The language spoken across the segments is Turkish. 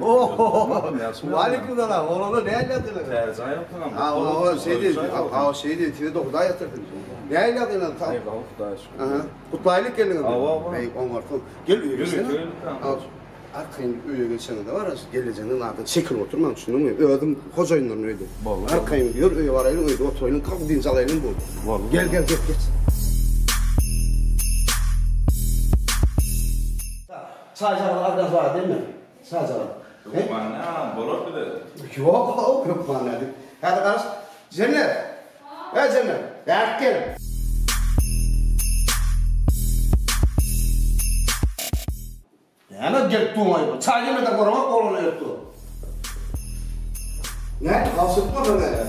Ooo. Aleyküm selam. Oğlum ne elledin? Tercih yaptın Ha o şey değil. Tine dokuda yatırdın. Ne elledin lan tam? Eyvallah Kutay şükür. Aha. Kutlaylık geldin. Ava. Ey on var. Gel üye Yürü, gelsene. yürü. Arkayın üye gelsene de var ya geleceğinin ardından çekil oturma düşündün mü? Öldüm kocayından öyle. Arkayın diyor üye var ayın öyle oturayın kalk dinç alayın bu. Gel geç. Çaycılar biraz var değil mi? Çaycılar. Yok bana bolot bir de. Yok bana dedim. Hadi karış. Cennet. Ya Cennet. Gel. Hemen gelip durmayı. Çay yemeden korumak koluna yuttu. Ne? Kalsıtma bana ya.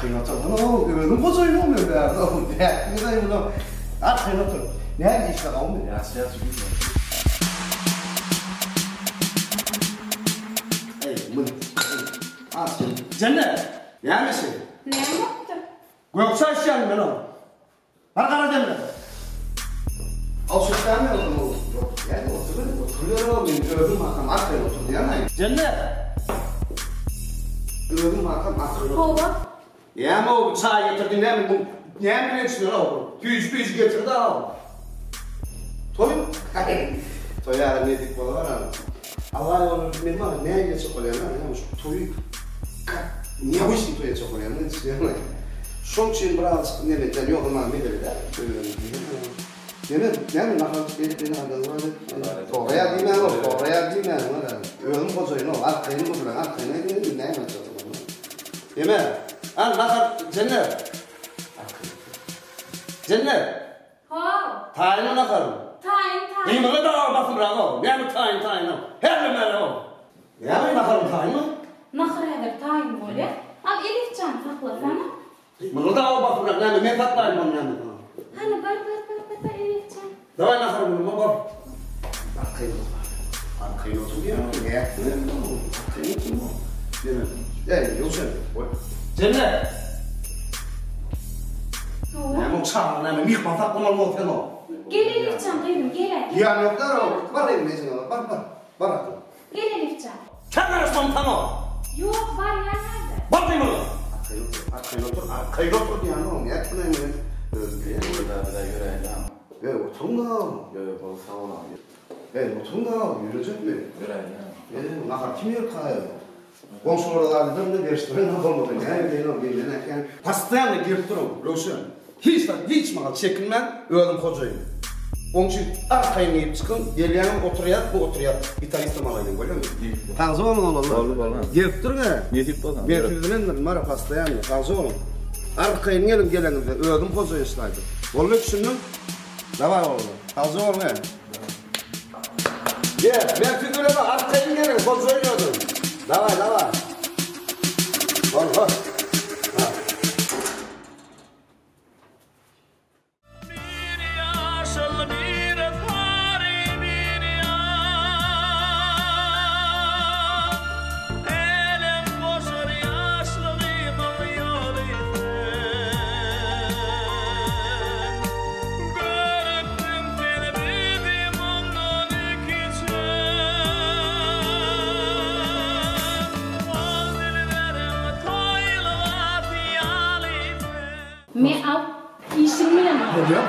Kıymatalım. Öldüm kocayın olmuyor be. Ne dayım bunu? Kıymatalım. Ne işte kalmıyor? Ya siyasi gitme. Cennet. Ne misin? Ne yaptı? Gökçay işlerim ben oğlum. Arkana Cennet. Al şu tane oğlum. Yok yani oturuyor oğlum. Öldüm makam arkaya oturdu yanayım. Cennet. Öldüm makam arkaya oturdu. Baba. Ya mı o çay getirdin ne mi bu? Ne mi geçtin oğlum? Yüz getirdi oğlum. Toy? Toya ne dik bana var abi. Allah onu bilmem ama neye geçecek oluyor lan? Yani şu toyu niye bu işin toya çok oluyor lan? Şok için biraz ne bileyim yok ama ne bileyim. Ne mi nakal beni anladın? Oraya dinle oğlum, oraya dinle oğlum. Ölüm kocayın oğlum, arkayını buldular, arkayını ne yapacağız oğlum? Yeme, al nakal Cennet. Cennet. Ha. Tayını nakalım. Tayin. İyi mi da bakın bravo. Ne mi tayin o? Her ne o? Ya mı nakalım tayin mi? Nahradır tayin böyle. Al Elifcan sakla sana. Bunu da bakın ne mi? Ne patlayın bunu yani? Hani bar Elifcan. Davay nakalım bunu bak. Arkayı otur ya. Ne? Arkayı otur mu? Cennet. Yok sen. Cennet. Ne mi çağır ne mi? Mihman takmalı mı olsun o? Gel Elifcan dedim gel. Ya yok da o. Var elim neyse o. Bak. Gel Elifcan. Kendine son o. Yok var ya nerede? Bakayım onu. Arkayı otur yani oğlum. Yakın emin. Bir de göreyim. Oturun da. Yok olsa olan. Oturun da. Yürüyecek mi? Göreyim. Nakar kim yer kaya? Komşularda da ne dersin? Ne yapamadım yani. Pastayanla girip durun. Roşan. Hiç mal çekinmem. Öldüm kocayım. Onun için arkayı yiyip çıkın. Geliyanın bu oturuyor. İtalista malayla böyle mi? Tanzı olun oğlum. Olur. Girip durun ha. Yetip bozan. Ben tüzülendim mara pastayanla. Tanzı olun. Arkayı gelin gelenizde. Öldüm kocayı ıslaydı. Oğlum düşündüm. Ne var oğlum? Tanzı olun ha. Gel. Ben tüzülendim. Arkayı gelin. Kocayı öldüm. Давай. Vur. Me al işimi mi? Ne diyor?